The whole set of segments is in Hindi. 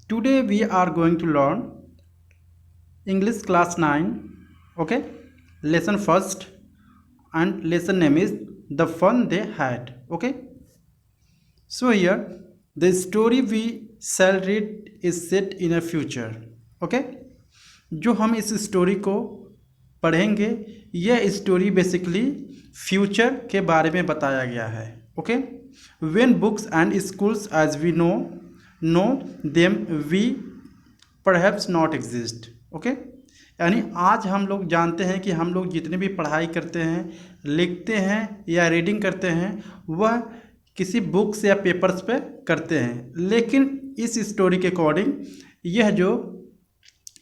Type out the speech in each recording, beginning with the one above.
Today we are going to learn English class 9. Okay, lesson first, and lesson name is The Fun They Had. Okay, so here the story we shall read is set in a future. Okay, जो हम इस स्टोरी को पढ़ेंगे यह स्टोरी बेसिकली फ्यूचर के बारे में बताया गया है. Okay, when books and schools as we know them we perhaps not exist. Okay, यानी आज हम लोग जानते हैं कि हम लोग जितने भी पढ़ाई करते हैं, लिखते हैं या रीडिंग करते हैं वह किसी बुक्स या पेपर्स पे करते हैं. लेकिन इस स्टोरी के अकॉर्डिंग यह जो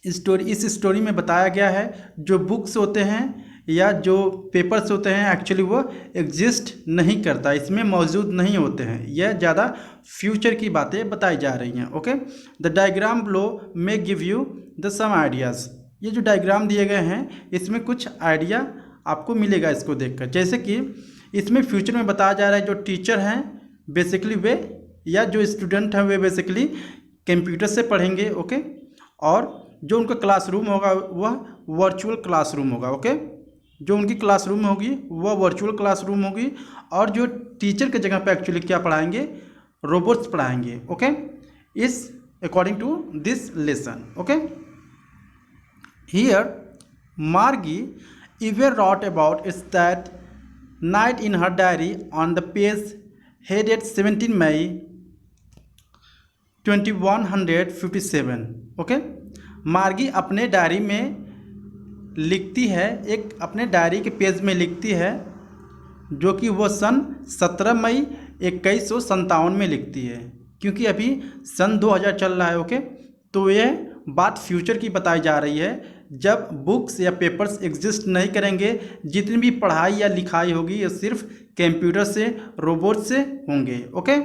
स्टोरी इस स्टोरी में बताया गया है, जो बुक्स होते हैं या जो पेपर्स होते हैं एक्चुअली वो एग्जिस्ट नहीं करता, इसमें मौजूद नहीं होते हैं. यह ज़्यादा फ्यूचर की बातें बताई जा रही हैं. Okay, the diagram below may give you the some ideas. ये जो डायग्राम दिए गए हैं इसमें कुछ आइडिया आपको मिलेगा इसको देखकर. जैसे कि इसमें फ्यूचर में बताया जा रहा है जो टीचर हैं बेसिकली वे या जो स्टूडेंट हैं वे बेसिकली कंप्यूटर से पढ़ेंगे. ओके, और जो उनका क्लासरूम होगा वह वर्चुअल क्लासरूम होगा. ओके, जो उनकी क्लासरूम होगी वह वर्चुअल क्लासरूम होगी, और जो टीचर के जगह पे एक्चुअली क्या पढ़ाएंगे, रोबोट्स पढ़ाएंगे. ओके, इस according to this lesson. Okay, here Margie even wrote about its that night in her diary on the page headed 17 May 2157. Okay, मार्गी अपने डायरी में लिखती है, एक अपने डायरी के पेज में लिखती है जो कि वह सन 17 मई 2157 में लिखती है, क्योंकि अभी सन 2000 चल रहा है. ओके, तो यह बात फ्यूचर की बताई जा रही है जब बुक्स या पेपर्स एग्जिस्ट नहीं करेंगे. जितनी भी पढ़ाई या लिखाई होगी ये सिर्फ कंप्यूटर से, रोबोट से होंगे. ओके,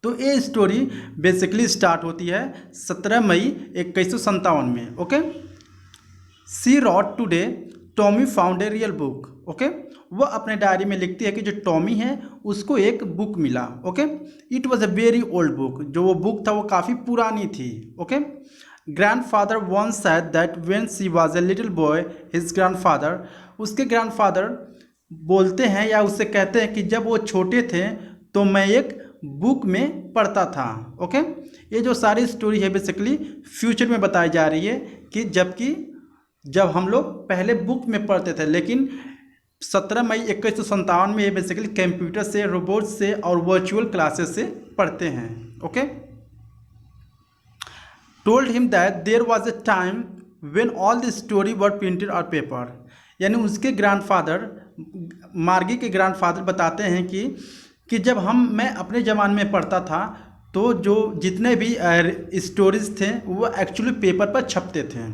तो ये स्टोरी बेसिकली स्टार्ट होती है 17 मई 2157 में. Okay, she wrote today Tommy found a real book. Okay, वह अपने डायरी में लिखती है कि जो टॉमी है उसको एक बुक मिला. Okay, it was a very old book. जो वो बुक था वो काफ़ी पुरानी थी. Okay, grandfather once said that when she was a little boy, his grandfather, उसके ग्रैंडफादर बोलते हैं या उससे कहते हैं कि जब वो छोटे थे तो मैं एक बुक में पढ़ता था. ओके, ये जो सारी स्टोरी है बेसिकली फ्यूचर में बताई जा रही है कि जब हम लोग पहले बुक में पढ़ते थे, लेकिन 17 मई 2157 में ये बेसिकली कंप्यूटर से, रोबोट से और वर्चुअल क्लासेस से पढ़ते हैं. Okay, told him that there was a time when all the story were printed on paper. यानी उसके ग्रैंडफादर, मार्गी के ग्रैंडफादर बताते हैं कि जब मैं अपने ज़माने में पढ़ता था तो जो जितने भी स्टोरीज थे वो एक्चुअली पेपर पर छपते थे.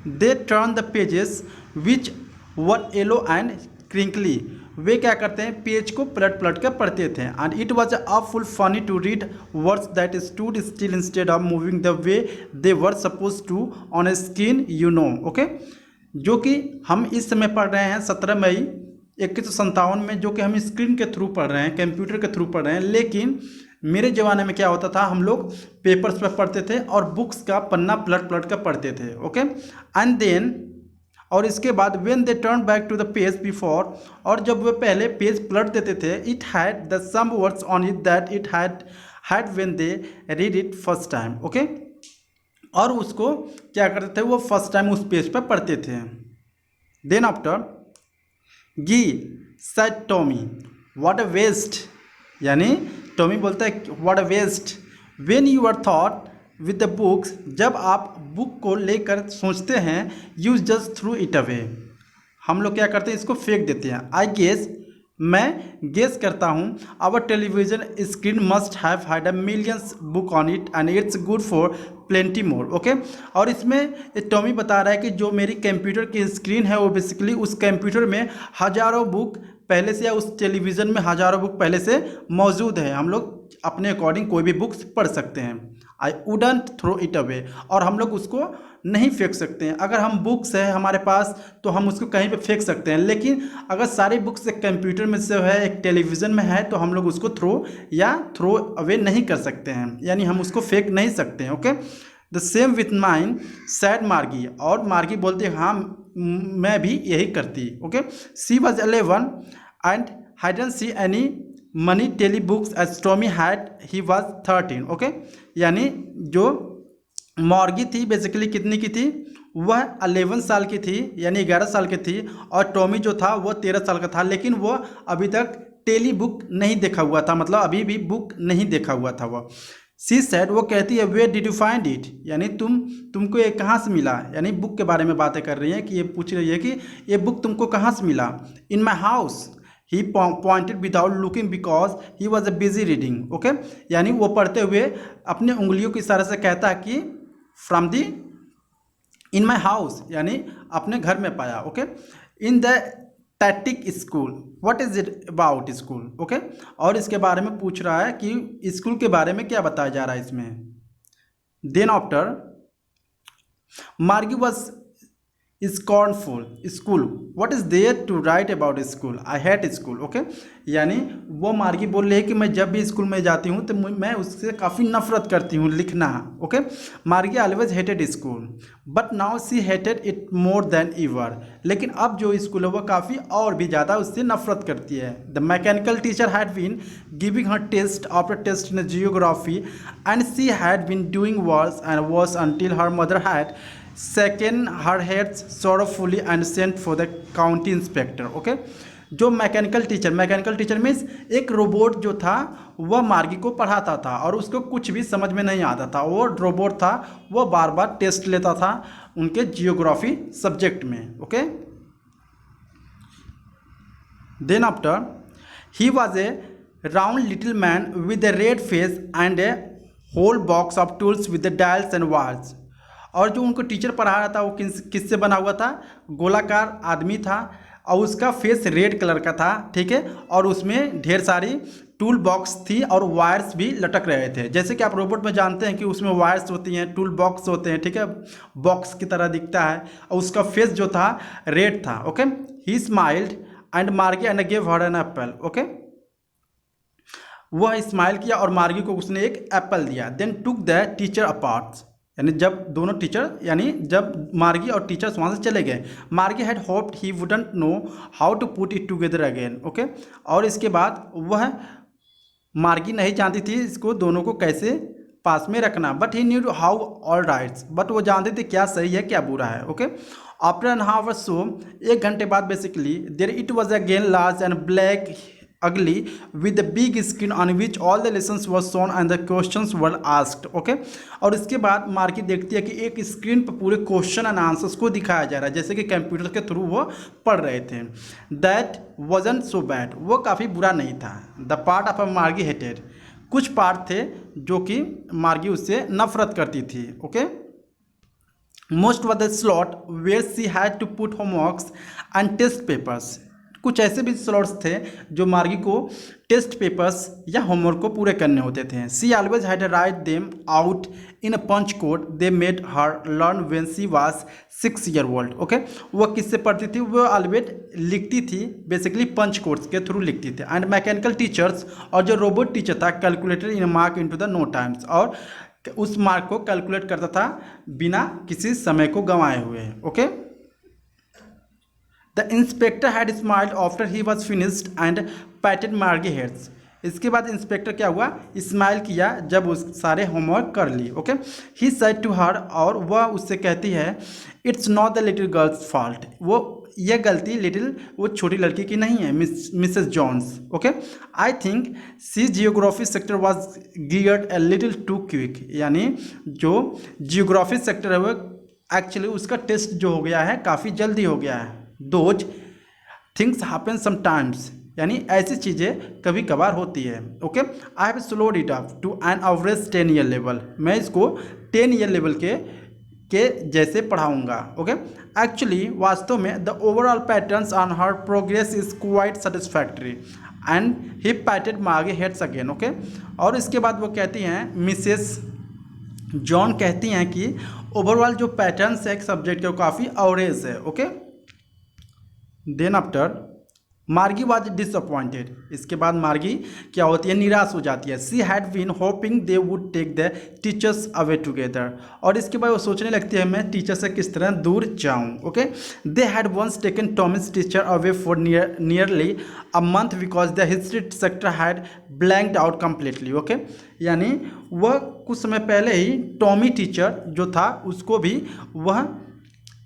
They turn the pages which were yellow and crinkly. वे क्या करते हैं, पेज को पलट कर पढ़ते थे. And it was full funny to read words that stood still instead of moving the way they were suppose to on a screen, you know. Okay, जो कि हम इस समय पढ़ रहे हैं 17 मई 2157 में, जो कि हम स्क्रीन के थ्रू पढ़ रहे हैं, कंप्यूटर के थ्रू पढ़ रहे हैं. लेकिन मेरे ज़माने में क्या होता था, हम लोग पेपर्स पर पढ़ते थे और बुक्स का पन्ना पलट कर पढ़ते थे. ओके, एंड देन और इसके बाद when they turn back to the page before, और जब वे पहले पेज पलट देते थे, it had the same words on it that it had when they read it first time. Okay, और उसको क्या करते थे, वो फर्स्ट टाइम उस पेज पर पढ़ते थे. Then after gee said Tommy what a waste. यानी टॉमी बोलता है what a waste when you are thought with the books. जब आप बुक को लेकर सोचते हैं, you just through it away. हम लोग क्या करते हैं, इसको फेंक देते हैं. आई गेस, मैं गेस करता हूँ, our television screen must have had a millions book on it and it's good for plenty more. Okay, और इसमें टॉमी बता रहा है कि जो मेरी कंप्यूटर की स्क्रीन है वो बेसिकली उस कंप्यूटर में हज़ारों बुक पहले से, या उस टेलीविज़न में हज़ारों बुक पहले से मौजूद है. हम लोग अपने अकॉर्डिंग कोई भी बुक्स पढ़ सकते हैं. I wouldn't throw it away, और हम लोग उसको नहीं फेंक सकते हैं। अगर हम बुक्स है हमारे पास तो हम उसको कहीं पे फेंक सकते हैं, लेकिन अगर सारी बुक्स एक कंप्यूटर में से है, एक टेलीविज़न में है, तो हम लोग उसको थ्रो अवे नहीं कर सकते हैं, यानी हम उसको फेंक नहीं सकते हैं। Okay, the same with mine sad मार्गी, और मार्गी बोलती है हाँ मैं भी यही करती। Okay, she was 11 and hadn't see any money daily books as Tommy had, he was 13। Okay, यानी जो मॉर्गी थी बेसिकली कितनी की थी, वह 11 साल की थी, यानी 11 साल की थी, और टॉमी जो था वो 13 साल का था, लेकिन वो अभी तक टेली बुक नहीं देखा हुआ था, मतलब अभी भी बुक नहीं देखा हुआ था वो। सी सेड, वो कहती है where did you find it, यानी तुमको ये कहाँ से मिला, यानी बुक के बारे में बातें कर रही है कि ये पूछ रही है कि ये बुक तुमको कहाँ से मिला। In my house, he pointed without looking because he was a busy reading. Okay, यानी वो पढ़ते हुए अपने उंगलियों की इशारे से कहता है कि from the in my house, यानी अपने घर में पाया। Okay, in the attic school, what is it about school. Okay, और इसके बारे में पूछ रहा है कि स्कूल के बारे में क्या बताया जा रहा है इसमें। देन आफ्टर मार्गी was scornful school, what is there to write about school, I hate school। Okay, यानी वो मार्गी बोल रही है कि मैं जब भी स्कूल में जाती हूँ तो मैं उससे काफ़ी नफरत करती हूँ लिखना। ओके, मार्गी always hated school but now see hated it more than ever, लेकिन अब जो स्कूल है वो काफ़ी और भी ज़्यादा उससे नफरत करती है। The mechanical teacher had been giving her test after test in geography and she had been doing worse and worse until her mother had second her heads sorrowfully and sent for the county inspector. Okay, जो मैकेनिकल टीचर मीन्स एक रोबोट जो था वह मार्गी को पढ़ाता था और उसको कुछ भी समझ में नहीं आता था। वो रोबोट था, वो बार बार टेस्ट लेता था उनके जियोग्राफी सब्जेक्ट में। Okay, then after he was a round little man with a red face and a whole box of tools with the dials and wires, और जो उनको टीचर पढ़ा रहा था वो किससे बना हुआ था, गोलाकार आदमी था और उसका फेस रेड कलर का था। ठीक है, और उसमें ढेर सारी टूल बॉक्स थी और वायर्स भी लटक रहे थे। जैसे कि आप रोबोट में जानते हैं कि उसमें वायर्स होती हैं, टूल बॉक्स होते हैं। ठीक है, बॉक्स की तरह दिखता है, और उसका फेस जो था रेड था। Okay, he smiled and Margie and gave her an apple. Okay, वह स्माइल किया और मार्गी को उसने एक एप्पल दिया। Then took the teacher apart, यानी जब दोनों टीचर, यानी जब मार्गी और टीचर्स वहाँ से चले गए, Margie had hoped he wouldn't know how to put it together again. Okay, और इसके बाद वह मार्गी नहीं जानती थी इसको दोनों को कैसे पास में रखना, but he knew how all rights, but वो जानते थे क्या सही है क्या बुरा है। Okay, after an hour so, 1 घंटे बाद basically, there it was again large and black ugly with a big screen on which all the lessons were shown and the questions were asked। Okay, और इसके बाद मार्गी देखती है कि एक स्क्रीन पर पूरे क्वेश्चन एंड आंसर्स को दिखाया जा रहा है, जैसे कि कंप्यूटर के थ्रू वो पढ़ रहे थे। दैट wasn't so bad, वो काफ़ी बुरा नहीं था। द पार्ट ऑफ अ मार्गी हेटेड, कुछ पार्ट थे जो कि मार्गी उससे नफरत करती थी। Okay, most was the slot where she had to put homeworks and test papers, कुछ ऐसे भी स्लॉट्स थे जो मार्गी को टेस्ट पेपर्स या होमवर्क को पूरे करने होते थे। She always had write them out in a punch code they made her learn when she was 6 year old. Okay, वह किससे पढ़ती थी, वो ऑलवेज लिखती थी, बेसिकली पंच कोड्स के थ्रू लिखती थी। एंड मैकेनिकल टीचर्स, और जो रोबोट टीचर था, calculated in mark into the no times, और उस मार्क को कैलकुलेट करता था बिना किसी समय को गंवाए हुए। Okay, the inspector had smiled after he was finished and पैटेड मार्गी हेड्स, इसके बाद इंस्पेक्टर क्या हुआ, स्माइल किया जब उस सारे होमवर्क कर ली। Okay, he said to her, और वह उससे कहती है it's not the little girls fault, वो यह गलती वो छोटी लड़की की नहीं है, Mrs Jones. Okay, I think she geography sector was geared a little too quick, यानी जो जियोग्राफी सेक्टर है वो एक्चुअली उसका टेस्ट जो हो गया है काफ़ी जल्दी हो गया है। दोज थिंग्स हैपन समटाइम्स, यानी ऐसी चीज़ें कभी कभार होती है। Okay, I have slowed it up to an average 10 year level, मैं इसको 10 ईयर लेवल के जैसे पढ़ाऊँगा। ओके, एक्चुअली वास्तव में the overall patterns on her progress is quite satisfactory and he पैटेड मार्गी हेड्स अगेन। ओके, और इसके बाद वो कहती हैं मिसेस जॉन कहती हैं कि ओवरऑल जो पैटर्न्स है एक सब्जेक्ट के वो काफ़ी एवरेज है। ओके, देन आफ्टर मार्गी वॉज डिसअपॉइंटेड। इसके बाद मार्गी क्या होती है, निराश हो जाती है। She had been hoping they would take the teachers away together. और इसके बाद वो सोचने लगती है मैं टीचर से किस तरह दूर जाऊं। Okay, they had once taken Tommy's teacher away for nearly a month because the history sector had blanked out completely. Okay, यानी वह कुछ समय पहले ही टॉमी टीचर जो था उसको भी वह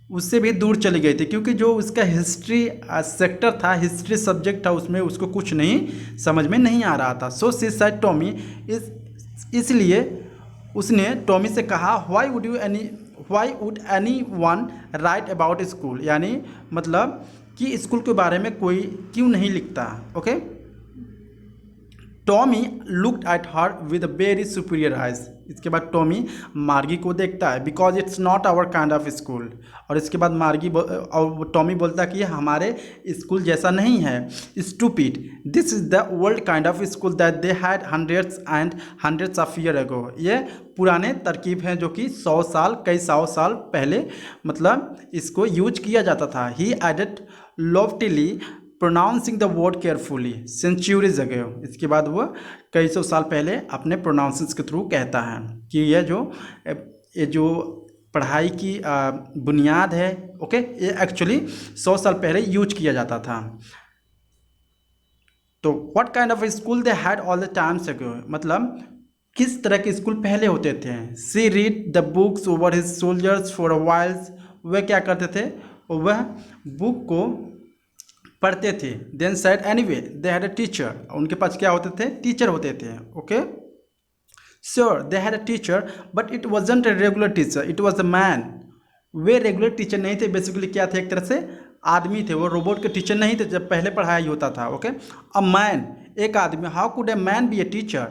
उससे भी दूर चली गई थी, क्योंकि जो उसका हिस्ट्री सेक्टर था, हिस्ट्री सब्जेक्ट था, उसमें उसको कुछ नहीं समझ में नहीं आ रहा था। सो सी सेड टॉमी, इसलिए उसने टॉमी से कहा why would any one right about school, यानी मतलब कि स्कूल के बारे में कोई क्यों नहीं लिखता। Okay, Tommy looked at her with very superior eyes. इसके बाद टॉमी मार्गी को देखता है, because it's not our kind of school. और इसके बाद और टॉमी बोलता है कि हमारे स्कूल जैसा नहीं है। Stupid, this is the old kind of school that they had hundreds and hundreds of year ago. ये पुराने तरकीब हैं जो कि 100 साल, कई 100 साल पहले मतलब इसको यूज किया जाता था। He added loftily pronouncing the word carefully centuries ago. इसके बाद वो कई सौ साल पहले अपने प्रोनाउंसिंग्स के थ्रू कहता है कि ये जो पढ़ाई की बुनियाद है, ओके, ये एक्चुअली 100 साल पहले यूज किया जाता था। तो what kind of school they had all the times ago, मतलब किस तरह के स्कूल पहले होते थे। She read the books over his soldiers for a whiles, वह क्या करते थे, वह बुक को पढ़ते थे। Then said anyway they had a teacher, उनके पास क्या होते थे, टीचर होते थे। Okay, sure they had a teacher but it wasn't a regular teacher, it was a man. Way regular teacher नहीं थे, बेसिकली क्या थे, एक तरह से आदमी थे, वो रोबोट के टीचर नहीं थे जब पहले पढ़ाई होता था। ओके, अ मैन, एक आदमी, how could a man B a teacher,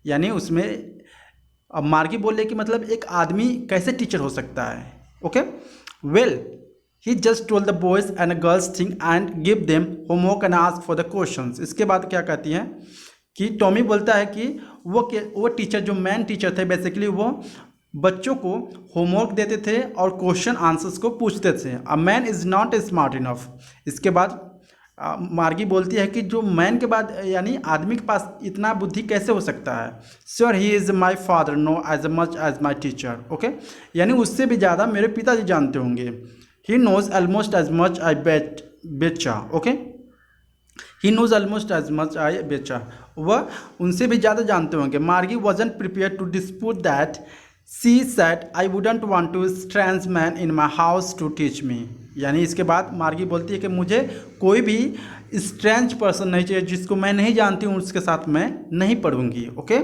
यानी उसमें अब मार्गी बोले कि मतलब एक आदमी कैसे टीचर हो सकता है। Okay, well he just told the boys and girls thing and give them homework and ask for the questions. इसके बाद क्या कहती हैं कि टॉमी बोलता है कि वो टीचर जो मैन टीचर थे, बेसिकली वो बच्चों को होमवर्क देते थे और क्वेश्चन आंसर्स को पूछते थे। A man is not smart enough. इसके बाद मार्गी बोलती है कि जो मैन के बाद यानी आदमी के पास इतना बुद्धि कैसे हो सकता है। Sure he is my father know as much as my teacher. Okay, यानी उससे भी ज़्यादा मेरे पिताजी जानते होंगे। He knows almost as much I betcha. Okay, he knows almost as much I betcha, वह उनसे भी ज़्यादा जानते होंगे। Margie wasn't prepare to dispute that. She said I wouldn't want to strange man in my house to teach me, यानी इसके बाद मार्गी बोलती है कि मुझे कोई भी स्ट्रेंज पर्सन नहीं चाहिए जिसको मैं नहीं जानती हूँ, उसके साथ मैं नहीं पढ़ूंगी। Okay,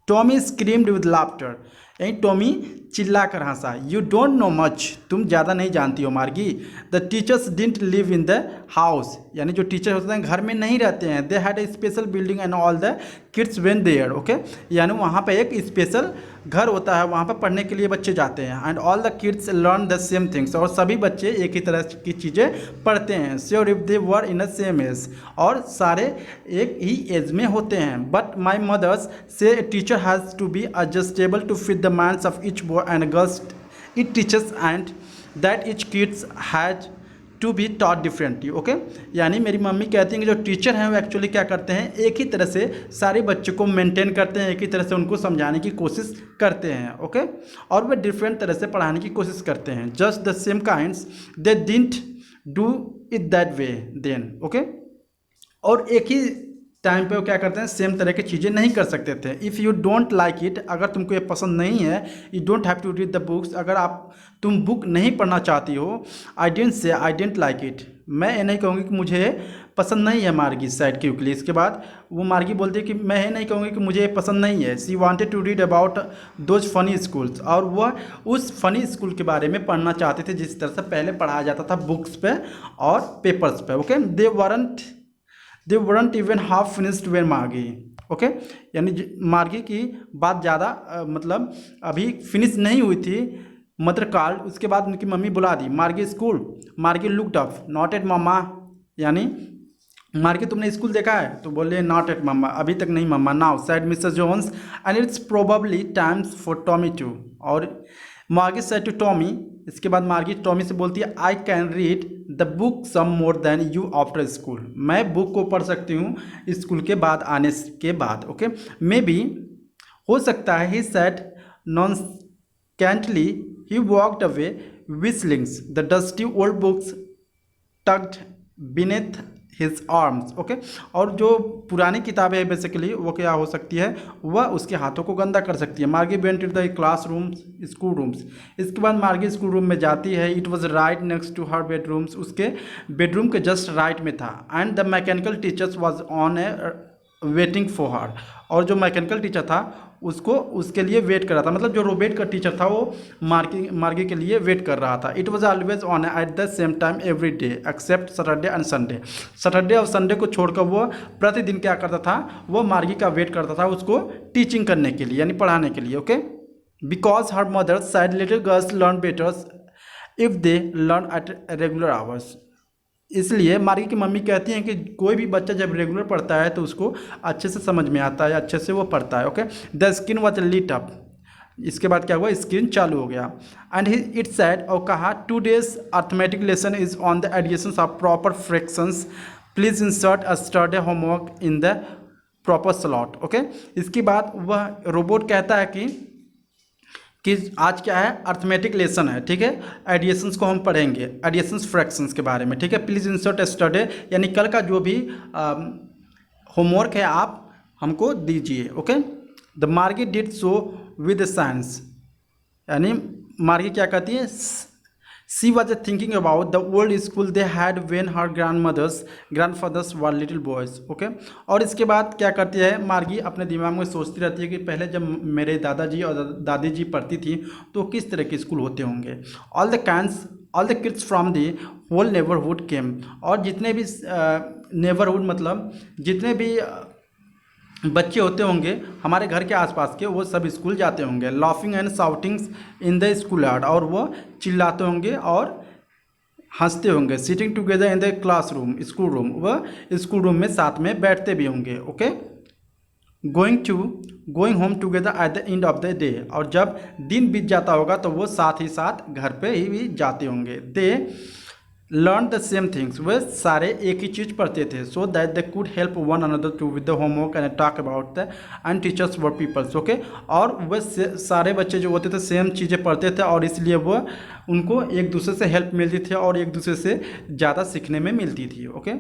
Tommy screamed with laughter, यानी टॉमी चिल्ला कर हंसा। यू डोंट नो मच, तुम ज़्यादा नहीं जानती हो Margie. The teachers didn't live in the house, यानी जो टीचर होते हैं घर में नहीं रहते हैं। They had a special building and all the kids went there. Okay, यानी वहाँ पे एक स्पेशल घर होता है, वहाँ पर पढ़ने के लिए बच्चे जाते हैं। And all the kids learn the same things, और सभी बच्चे एक ही तरह की चीज़ें पढ़ते हैं। Sure if they were in the same age, और सारे एक ही एज में होते हैं। But my mother's say teacher has to be adjustable to fit the minds of each boy and girls it teachers and that each kids has to be taught differently. Okay, यानी मेरी मम्मी कहती हैं कि जो टीचर हैं वो एक्चुअली क्या करते हैं, एक ही तरह से सारे बच्चों को मेंटेन करते हैं, एक ही तरह से उनको समझाने की कोशिश करते हैं। ओके, और वे डिफरेंट तरह से पढ़ाने की कोशिश करते हैं। Just the same kinds they didn't do it that way then. Okay, और एक ही टाइम पे वो क्या करते हैं, सेम तरह की चीज़ें नहीं कर सकते थे। If you don't like it, अगर तुमको ये पसंद नहीं है, you don't have to read the books, अगर तुम बुक नहीं पढ़ना चाहती हो। आई didn't say I didn't like it, मैं ये नहीं कहूँगी कि मुझे पसंद नहीं है मार्गी साइड क्विकली। इसके बाद वो मार्गी बोलती है कि मैं ये नहीं कहूँगी कि मुझे ये पसंद नहीं है। She wanted to read about those funny schools, और वह उस फनी स्कूल के बारे में पढ़ना चाहते थे जिस तरह से पहले पढ़ाया जाता था बुक्स पे और पेपर्स पे। Okay, they weren't even half finished when मार्गी। ओके, यानी मार्गी की बात ज़्यादा मतलब अभी फिनिश नहीं हुई थी। मदर कॉल्ड, उसके बाद उनकी मम्मी बुला दी। मार्गी स्कूल, मार्गी लुक्ड अप, नॉट एट मामा, यानी मार्गी तुमने स्कूल देखा है? तो बोले नॉट एट मम्मा, अभी तक नहीं मम्मा। Now said Mrs Jones and it's probably times for Tommy too. और मार्गी सेड टू टॉमी, इसके बाद मार्गी टॉमी से बोलती है I can read the book some more than you after school. मैं बुक को पढ़ सकती हूँ स्कूल के बाद आने के बाद। ओके, मे बी, हो सकता है। He said nonchalantly, he walked away whistling, the dusty old books tucked beneath his arms। Okay, और जो पुरानी किताबें हैं बेसिकली वो क्या हो सकती है, वह उसके हाथों को गंदा कर सकती है। Margie went to the class rooms, school rooms. इसके बाद मार्गी स्कूल रूम में जाती है। It was right next to her bedrooms, उसके बेडरूम के जस्ट राइट में था। And the mechanical teachers was on a waiting for her. और जो मैकेनिकल टीचर था उसको उसके लिए वेट कर रहा था, मतलब जो रोबोट का टीचर था वो मार्गी के लिए वेट कर रहा था। It was always on at the same time every day except Saturday and Sunday. Saturday और संडे को छोड़कर वो प्रतिदिन क्या करता था, वो मार्गी का वेट करता था उसको टीचिंग करने के लिए, यानी पढ़ाने के लिए। Okay, because her mother sad little girls learn better if they learn at regular hours. इसलिए मार्गी की मम्मी कहती हैं कि कोई भी बच्चा जब रेगुलर पढ़ता है तो उसको अच्छे से समझ में आता है, अच्छे से वो पढ़ता है। Okay, the screen was lit up. इसके बाद क्या हुआ, स्क्रीन चालू हो गया। एंड इट सेड, और कहा, today's arithmetic lesson is on the additions of proper fractions, please insert a study homework in the proper slot. Okay, इसके बाद वह रोबोट कहता है कि आज क्या है, अर्थमेटिक लेसन है, ठीक है। एडिशंस को हम पढ़ेंगे, एडिशंस फ्रैक्शंस के बारे में, ठीक है। प्लीज़ इंसर्ट स्टडी, यानी कल का जो भी होमवर्क है आप हमको दीजिए। Okay, the Margie did so with science, यानी मार्गी क्या कहती है, she was thinking about the old school they had when her grandfathers were little boys. Okay, और इसके बाद क्या करती है मार्गी, अपने दिमाग में सोचती रहती है कि पहले जब मेरे दादाजी और दादी जी पढ़ती थी तो किस तरह के स्कूल होते होंगे। All the kids from the whole neighbourhood came, और जितने भी नेबरहुड मतलब जितने भी बच्चे होते होंगे हमारे घर के आसपास के, वो सब स्कूल जाते होंगे। Laughing and shoutings in the school yard, और वो चिल्लाते होंगे और हंसते होंगे। Sitting together in the classroom, school room, वह स्कूल रूम में साथ में बैठते भी होंगे। Okay, going home together at the end of the day, और जब दिन बीत जाता होगा तो वो साथ ही साथ घर पे ही भी जाते होंगे। They learn the same things, वे सारे एक ही चीज़ पढ़ते थे। So that they could help one another to with the homework and talk about the and teachers were peoples. Okay, और वे सारे बच्चे जो होते थे सेम चीज़ें पढ़ते थे, और इसलिए वो उनको एक दूसरे से हेल्प मिलती थी और एक दूसरे से ज़्यादा सीखने में मिलती थी। Okay,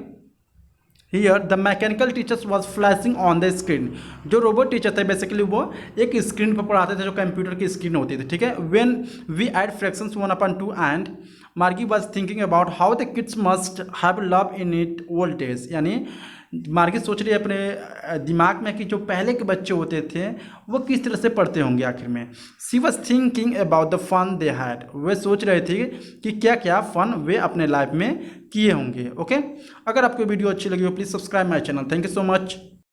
here the mechanical teachers was flashing on the screen. जो रोबोट टीचर थे बेसिकली वो एक स्क्रीन पर पढ़ाते थे जो कंप्यूटर की स्क्रीन होती थी, ठीक है। When we add fractions 1/2 and Margie was thinking about how the kids must have love in it old days, यानी मार्गी सोच रही है अपने दिमाग में कि जो पहले के बच्चे होते थे वो किस तरह से पढ़ते होंगे आखिर में। She was thinking about the fun they had, वे सोच रहे थे कि क्या क्या फ़न वे अपने लाइफ में किए होंगे। ओके, अगर आपको वीडियो अच्छी लगी हो please subscribe my channel. Thank you so much.